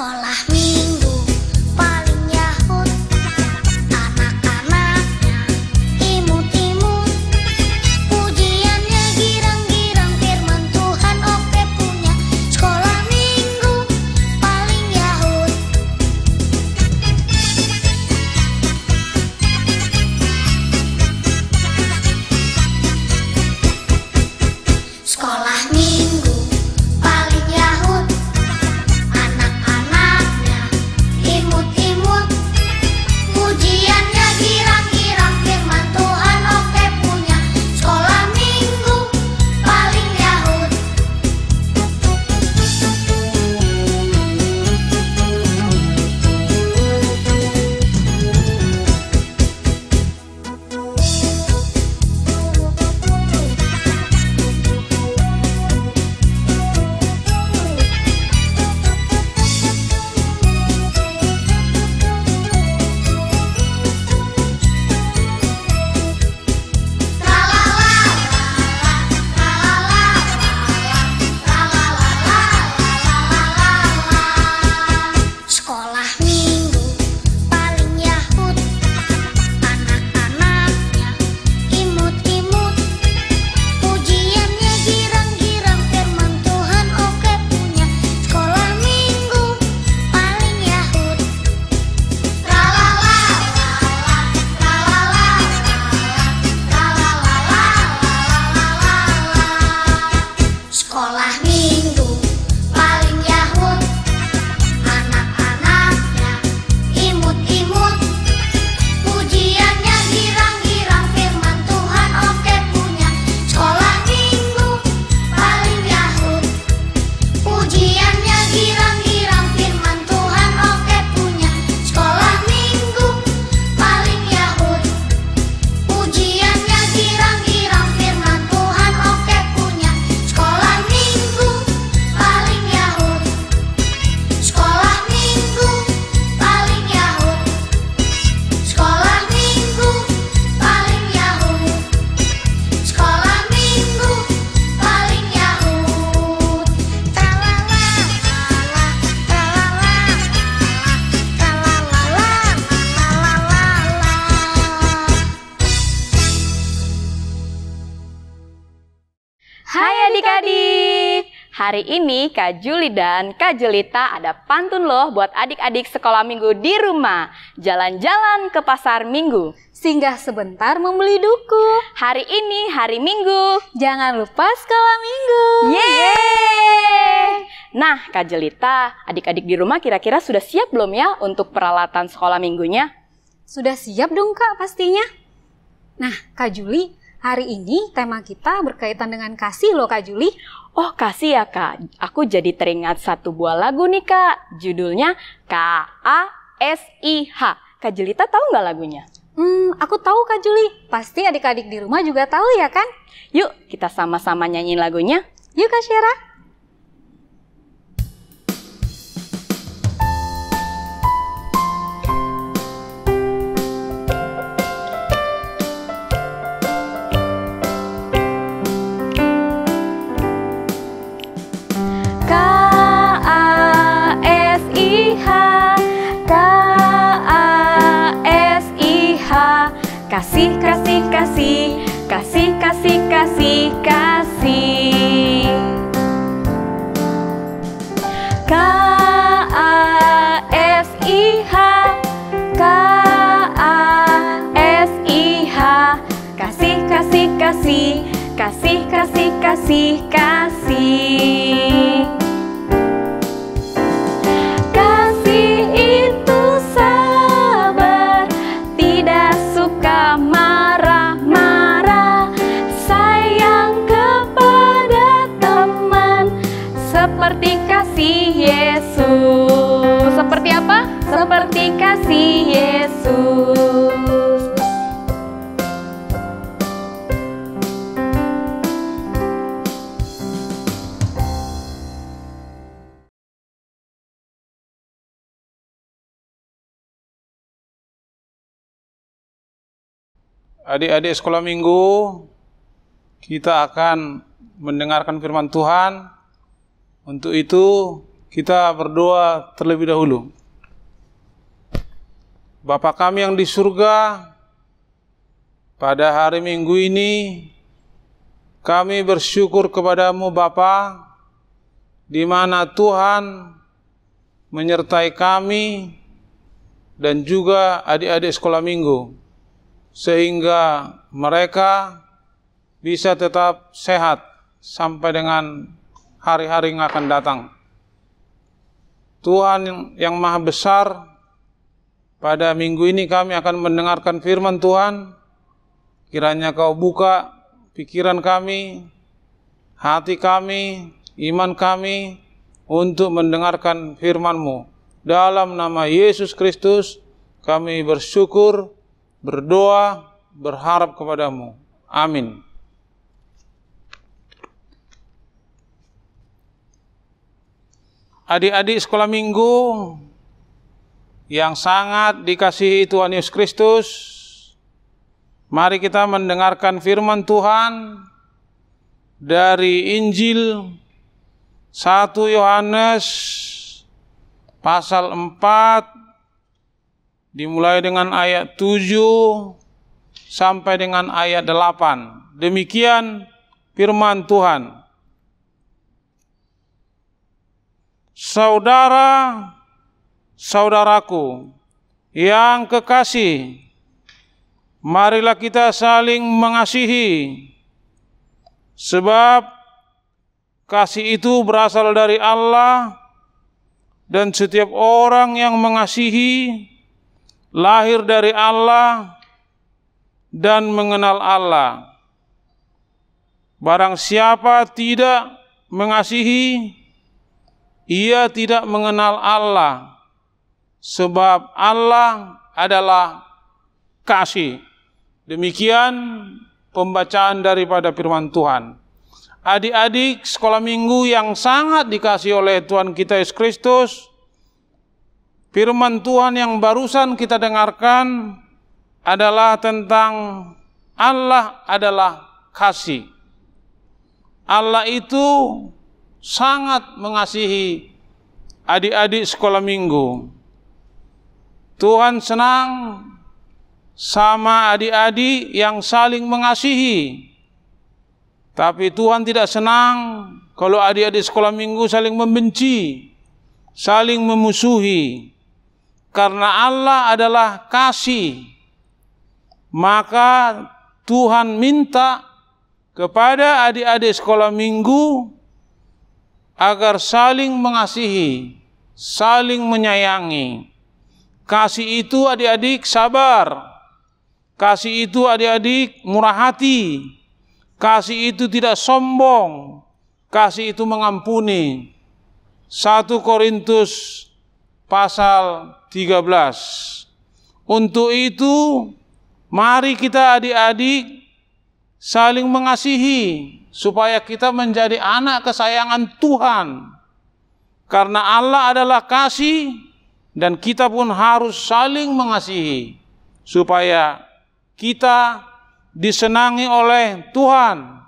Sekolah minggu paling yahut, anak-anaknya imut-imut, pujiannya girang-girang, firman Tuhan oke punya. Sekolah minggu paling yahut. Sekolah minggu paling yahut, anak-anaknya imut-imut, pujiannya girang-girang, firman Tuhan oke punya. Sekolah minggu paling yahut. Sekolah minggu paling yahut, anak-anaknya imut-imut, pujiannya girang-girang, firman Tuhan oke punya. Sekolah minggu paling yahut. Sekolah minggu paling yahut, anak-anaknya imut-imut, pujiannya girang-girang, firman Tuhan oke punya. Sekolah minggu paling yahut, pujiannya girang-girang, firman Tuhan oke punya. Sekolah minggu paling yahut, pujiannya girang-girang, firman Tuhan oke punya. Sekolah minggu paling yahut. Sekolah minggu paling yahut. Sekolah minggu paling yahut. Sekolah minggu paling yahut. Tralala, tralala, tralala, Hai adik-adik, hari ini Kak Juli dan Kak Jelita ada pantun loh buat adik-adik sekolah minggu di rumah. Jalan-jalan ke pasar minggu, Singgah sebentar membeli duku. hari ini hari Minggu. Jangan lupa sekolah minggu. Yeay! Nah Kak Jelita, adik-adik di rumah kira-kira sudah siap belum ya untuk peralatan sekolah minggunya? Sudah siap dong Kak pastinya. Nah Kak Juli, hari ini tema kita berkaitan dengan kasih loh Kak Juli. Oh kasih ya Kak, aku jadi teringat satu buah lagu nih Kak. Judulnya K-A-S-I-H. Kak Jelita tahu nggak lagunya? Aku tahu Kak Juli. Pasti adik-adik di rumah juga tahu ya kan? Yuk kita sama-sama nyanyiin lagunya. Yuk Kak Syera. K-A-S-I-H, K-A-S-I-H. Kasih, kasih, kasih, kasih, kasih, kasih, kasih. K-A-S-I-H, K-A-S-I-H. Kasih, kasih, kasih, kasih, kasih, kasih, kasih. Kasih itu sabar, tidak suka marah-marah, sayang kepada teman, seperti kasih Yesus. Seperti apa? Seperti kasih Yesus. Adik-adik sekolah minggu, kita akan mendengarkan firman Tuhan. Untuk itu, Kita berdoa terlebih dahulu. Bapa kami yang di surga, pada hari Minggu ini kami bersyukur kepadamu Bapa, di mana Tuhan menyertai kami dan juga adik-adik sekolah minggu, sehingga mereka bisa tetap sehat sampai dengan hari-hari yang akan datang. Tuhan yang Maha Besar, pada minggu ini kami akan mendengarkan firman Tuhan. Kiranya Kau buka pikiran kami, hati kami, iman kami untuk mendengarkan firman-Mu. Dalam nama Yesus Kristus kami bersyukur, berdoa, berharap kepadamu. Amin. Adik-adik sekolah minggu yang sangat dikasihi Tuhan Yesus Kristus, mari kita mendengarkan firman Tuhan dari Injil 1 Yohanes pasal 4 dimulai dengan ayat 7 sampai dengan ayat 8. Demikian firman Tuhan. Saudara-saudaraku yang kekasih, marilah kita saling mengasihi, sebab kasih itu berasal dari Allah, dan setiap orang yang mengasihi lahir dari Allah dan mengenal Allah. Barang siapa tidak mengasihi, ia tidak mengenal Allah, sebab Allah adalah kasih. Demikian pembacaan daripada firman Tuhan. Adik-adik sekolah minggu yang sangat dikasihi oleh Tuhan kita Yesus Kristus, firman Tuhan yang barusan kita dengarkan adalah tentang Allah adalah kasih. Allah itu sangat mengasihi adik-adik sekolah minggu. Tuhan senang sama adik-adik yang saling mengasihi. Tapi Tuhan tidak senang kalau adik-adik sekolah minggu saling membenci, saling memusuhi. Karena Allah adalah kasih, maka Tuhan minta kepada adik-adik sekolah minggu agar saling mengasihi, saling menyayangi. Kasih itu adik-adik sabar. Kasih itu adik-adik murah hati. Kasih itu tidak sombong. Kasih itu mengampuni. 1 Korintus pasal 13. Untuk itu, mari kita adik-adik saling mengasihi, supaya kita menjadi anak kesayangan Tuhan. Karena Allah adalah kasih, dan kita pun harus saling mengasihi, supaya kita disenangi oleh Tuhan.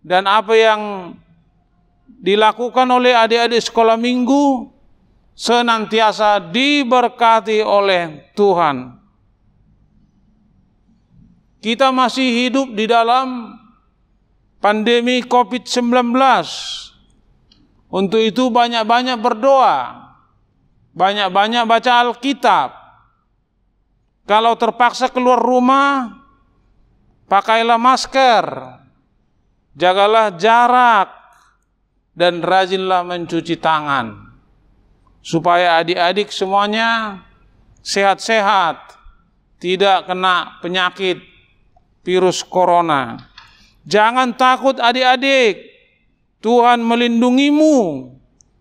Dan apa yang dilakukan oleh adik-adik sekolah minggu senantiasa diberkati oleh Tuhan. Kita masih hidup di dalam pandemi COVID-19. Untuk itu banyak-banyak berdoa, banyak-banyak baca Alkitab. Kalau terpaksa keluar rumah, pakailah masker, jagalah jarak, dan rajinlah mencuci tangan, supaya adik-adik semuanya sehat-sehat, tidak kena penyakit virus corona. Jangan takut adik-adik, Tuhan melindungimu,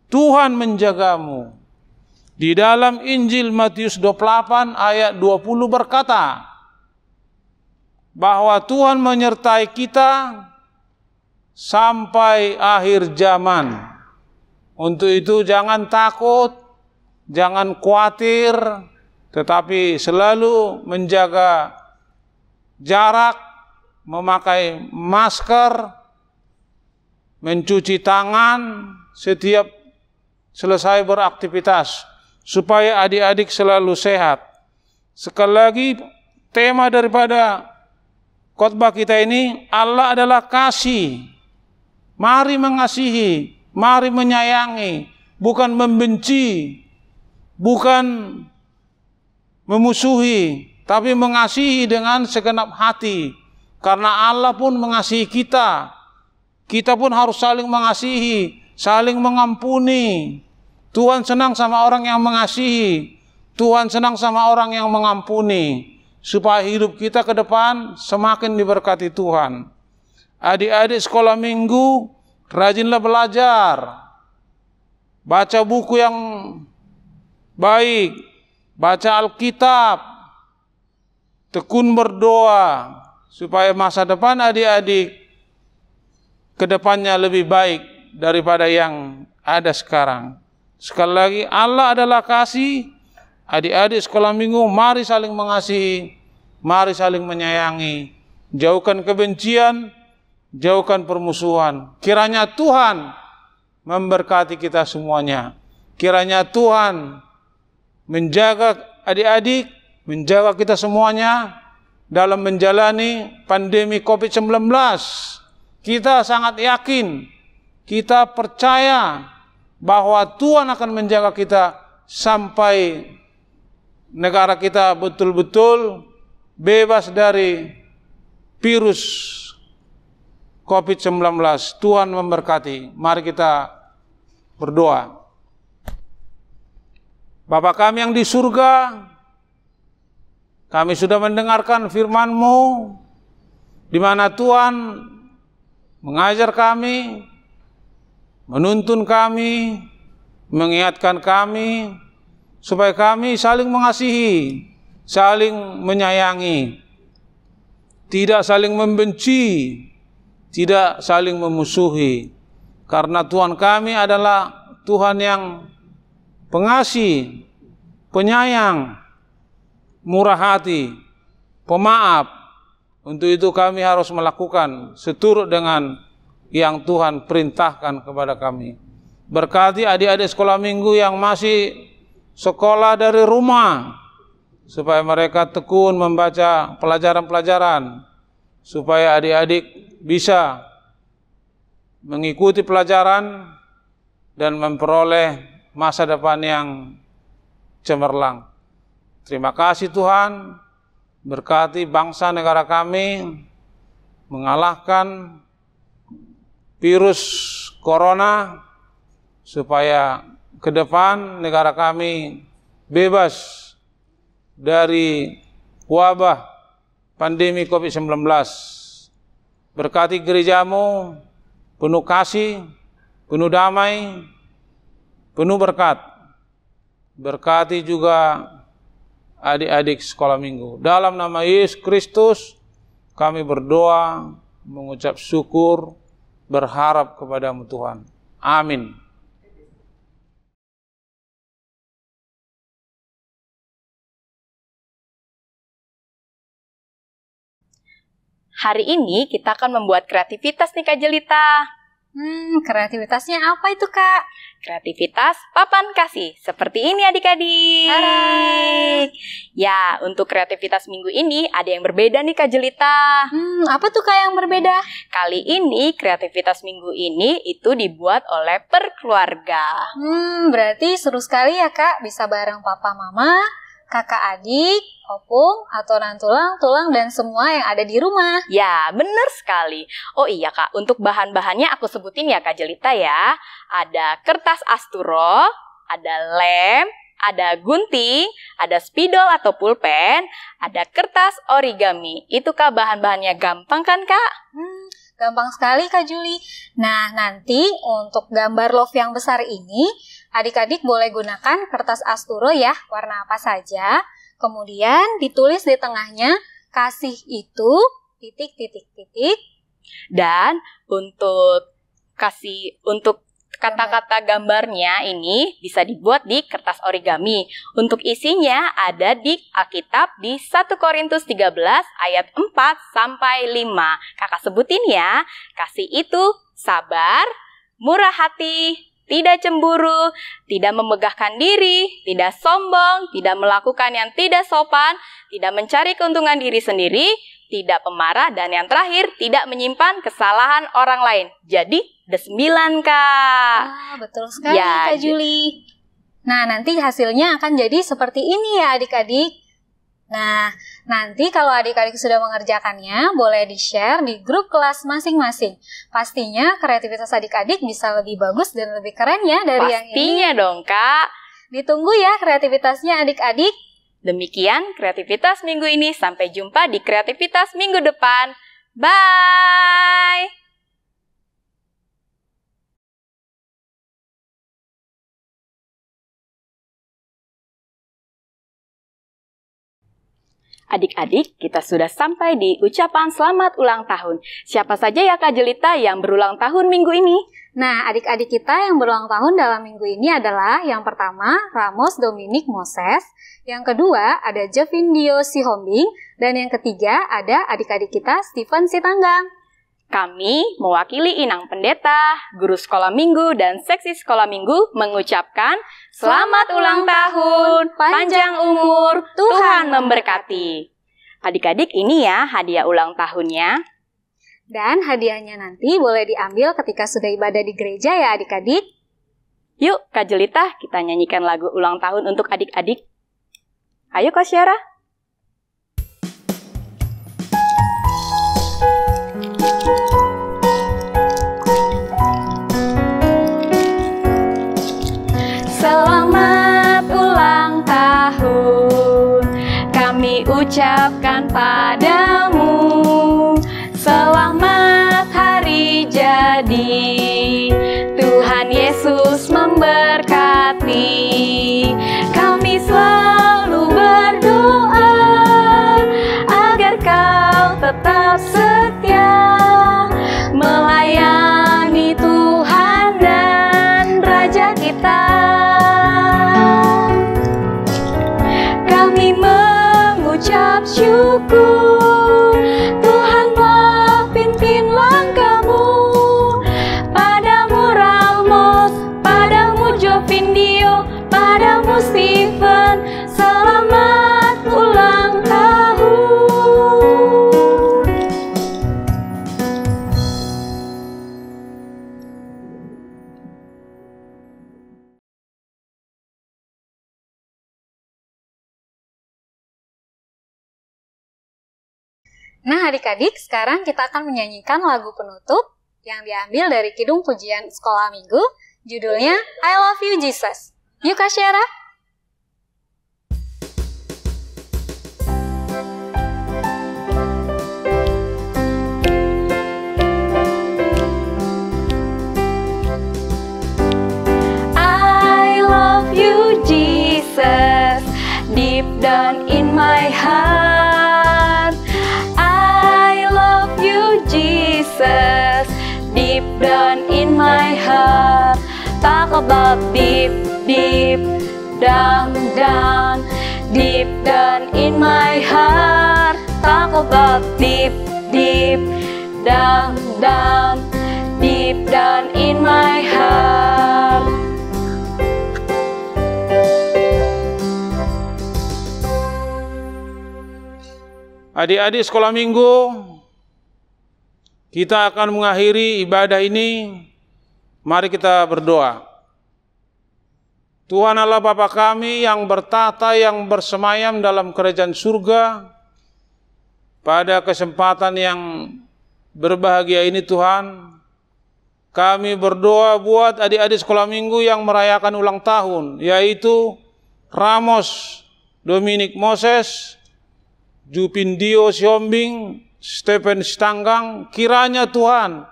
Tuhan menjagamu. Di dalam Injil Matius 28 ayat 20 berkata bahwa Tuhan menyertai kita sampai akhir zaman. Untuk itu jangan takut, jangan khawatir, tetapi selalu menjaga jarak, memakai masker, mencuci tangan setiap selesai beraktivitas, supaya adik-adik selalu sehat. Sekali lagi, tema daripada khotbah kita ini, Allah adalah kasih. Mari mengasihi, mari menyayangi, bukan membenci, bukan memusuhi, tapi mengasihi dengan segenap hati. Karena Allah pun mengasihi kita. Kita pun harus saling mengasihi, saling mengampuni. Tuhan senang sama orang yang mengasihi. Tuhan senang sama orang yang mengampuni. Supaya hidup kita ke depan semakin diberkati Tuhan. Adik-adik sekolah minggu, rajinlah belajar. Baca buku yang baik. Baca Alkitab. Tekun berdoa. Supaya masa depan adik-adik ke depannya lebih baik daripada yang ada sekarang. Sekali lagi, Allah adalah kasih. Adik-adik sekolah minggu, mari saling mengasihi, mari saling menyayangi. Jauhkan kebencian, jauhkan permusuhan. Kiranya Tuhan memberkati kita semuanya. Kiranya Tuhan menjaga adik-adik, menjaga kita semuanya dalam menjalani pandemi COVID-19. Kita sangat yakin, kita percaya bahwa Tuhan akan menjaga kita sampai negara kita betul-betul bebas dari virus COVID-19. Tuhan memberkati. Mari kita berdoa. Bapa kami yang di surga, kami sudah mendengarkan firman-Mu, di mana Tuhan mengajar kami, menuntun kami, mengingatkan kami, supaya kami saling mengasihi, saling menyayangi, tidak saling membenci, tidak saling memusuhi. Karena Tuhan kami adalah Tuhan yang pengasih, penyayang, murah hati, pemaaf. Untuk itu kami harus melakukan seturut dengan yang Tuhan perintahkan kepada kami. Berkati adik-adik sekolah minggu yang masih sekolah dari rumah, supaya mereka tekun membaca pelajaran-pelajaran, supaya adik-adik bisa mengikuti pelajaran dan memperoleh masa depan yang cemerlang. Terima kasih Tuhan, berkati bangsa negara kami, mengalahkan virus corona, supaya ke depan negara kami bebas dari wabah pandemi COVID-19. Berkati gerejamu, penuh kasih, penuh damai, penuh berkat. Berkati juga adik-adik sekolah minggu. Dalam nama Yesus Kristus kami berdoa, mengucap syukur, berharap kepadamu Tuhan. Amin. Hari ini kita akan membuat kreativitas nih Kak Jelita. Kreativitasnya apa itu, Kak? Kreativitas papan kasih. Seperti ini adik-adik. Hai. Ya, untuk kreativitas minggu ini ada yang berbeda nih Kak Jelita. Apa tuh, Kak, yang berbeda? Kali ini kreativitas minggu ini itu dibuat oleh perkeluarga. Berarti seru sekali ya, Kak. Bisa bareng papa, mama, kakak, adik, opung, atoran tulang, dan semua yang ada di rumah. Ya, benar sekali. Oh iya Kak, untuk bahan-bahannya aku sebutin ya Kak Jelita ya. Ada kertas asturo, ada lem, ada gunting, ada spidol atau pulpen, ada kertas origami. Itu Kak bahan-bahannya, gampang kan Kak? Gampang sekali Kak Juli. Nah, nanti untuk gambar love yang besar ini, adik-adik boleh gunakan kertas asturo ya, warna apa saja. Kemudian ditulis di tengahnya, kasih itu, titik. Dan untuk kata-kata gambarnya ini bisa dibuat di kertas origami. Untuk isinya ada di Alkitab di 1 Korintus 13 ayat 4 sampai 5. Kakak sebutin ya, kasih itu sabar, murah hati, tidak cemburu, tidak memegahkan diri, tidak sombong, tidak melakukan yang tidak sopan, tidak mencari keuntungan diri sendiri, tidak pemarah, dan yang terakhir, tidak menyimpan kesalahan orang lain. Jadi, ada 9, Kak. Betul sekali, Ya, Kak Juli. Nah, nanti hasilnya akan jadi seperti ini ya adik-adik. Nah, nanti kalau adik-adik sudah mengerjakannya, boleh di-share di grup kelas masing-masing. Pastinya kreativitas adik-adik bisa lebih bagus dan lebih keren ya dari yang ini. Pastinya dong, Kak. Ditunggu ya kreativitasnya adik-adik. Demikian kreativitas minggu ini. Sampai jumpa di kreativitas minggu depan. Bye! Adik-adik, kita sudah sampai di ucapan selamat ulang tahun. Siapa saja ya Kak Jelita yang berulang tahun minggu ini? Nah, adik-adik kita yang berulang tahun dalam minggu ini adalah yang pertama, Ramos Dominic Moses. Yang kedua, ada Jovindio Sihombing. Dan yang ketiga, ada adik-adik kita Stephen Sitanggang. Kami mewakili Inang Pendeta, guru sekolah minggu, dan seksi sekolah minggu mengucapkan selamat ulang tahun, panjang umur, Tuhan memberkati. Adik-adik, ini ya hadiah ulang tahunnya. Dan hadiahnya nanti boleh diambil ketika sudah ibadah di gereja ya adik-adik. Yuk Kak Jelita, kita nyanyikan lagu ulang tahun untuk adik-adik. Ayo Kak Syara. Selamat ulang tahun, kami ucapkan padamu. Selamat hari jadi, Tuhan Yesus memberkati. Kami selalu berdoa agar kau tetap setia melayani Tuhan dan Raja kita. Kami mengucap syukur, Tuhanlah pimpin langkahmu. Padamu Ramos, padamu Jovindio, padamu Stephen, selamat ulang tahun. Nah adik-adik, sekarang kita akan menyanyikan lagu penutup yang diambil dari Kidung Pujian Sekolah Minggu, judulnya I Love You Jesus. Yuk Kak Syara. I love you Jesus, deep down in my heart. I love you Jesus, deep down in my heart. Talk about deep, deep down, down, deep down in my heart. Talk about deep, deep down, down, deep down in my heart. Adik-adik sekolah minggu, kita akan mengakhiri ibadah ini. Mari kita berdoa. Tuhan Allah Bapa kami yang bertahta, yang bersemayam dalam kerajaan surga, pada kesempatan yang berbahagia ini Tuhan, kami berdoa buat adik-adik sekolah minggu yang merayakan ulang tahun, yaitu Ramos Dominic Moses, Jovindio Sihombing, Stephen Sitanggang. Kiranya Tuhan,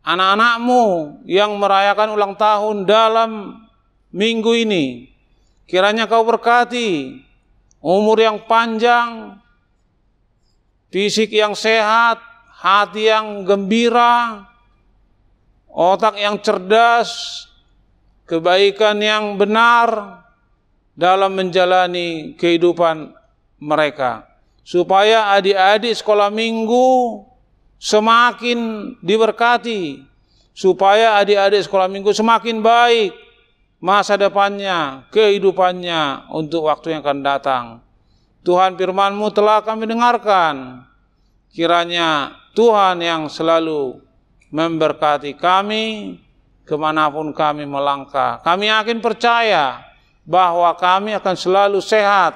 anak-anak-Mu yang merayakan ulang tahun dalam minggu ini, kiranya Kau berkati umur yang panjang, fisik yang sehat, hati yang gembira, otak yang cerdas, kebaikan yang benar dalam menjalani kehidupan mereka, supaya adik-adik sekolah minggu semakin diberkati, supaya adik-adik sekolah minggu semakin baik masa depannya, kehidupannya untuk waktu yang akan datang. Tuhan, firman-Mu telah kami dengarkan. Kiranya Tuhan yang selalu memberkati kami kemanapun kami melangkah. Kami yakin percaya bahwa kami akan selalu sehat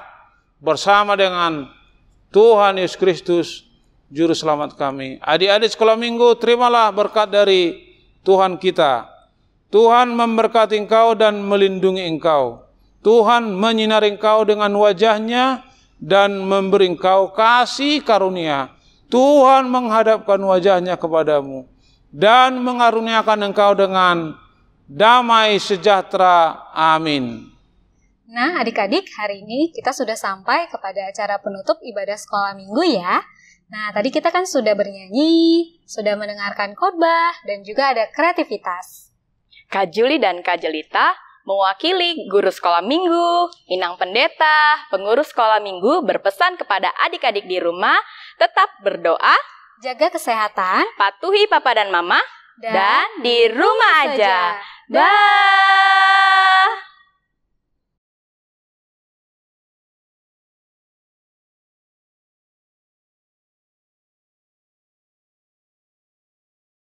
bersama dengan Tuhan Yesus Kristus, Juru Selamat kami. Adik-adik sekolah minggu, terimalah berkat dari Tuhan kita. Tuhan memberkati engkau dan melindungi engkau. Tuhan menyinari engkau dengan wajah-Nya dan memberi engkau kasih karunia. Tuhan menghadapkan wajah-Nya kepadamu dan mengaruniakan engkau dengan damai sejahtera. Amin. Nah, adik-adik, hari ini kita sudah sampai kepada acara penutup ibadah sekolah minggu ya. Nah, tadi kita kan sudah bernyanyi, sudah mendengarkan khotbah, dan juga ada kreativitas. Kak Juli dan Kak Jelita mewakili guru sekolah minggu, inang pendeta, pengurus sekolah minggu berpesan kepada adik-adik di rumah, tetap berdoa, Jaga kesehatan, patuhi papa dan mama, dan di rumah aja. Bye!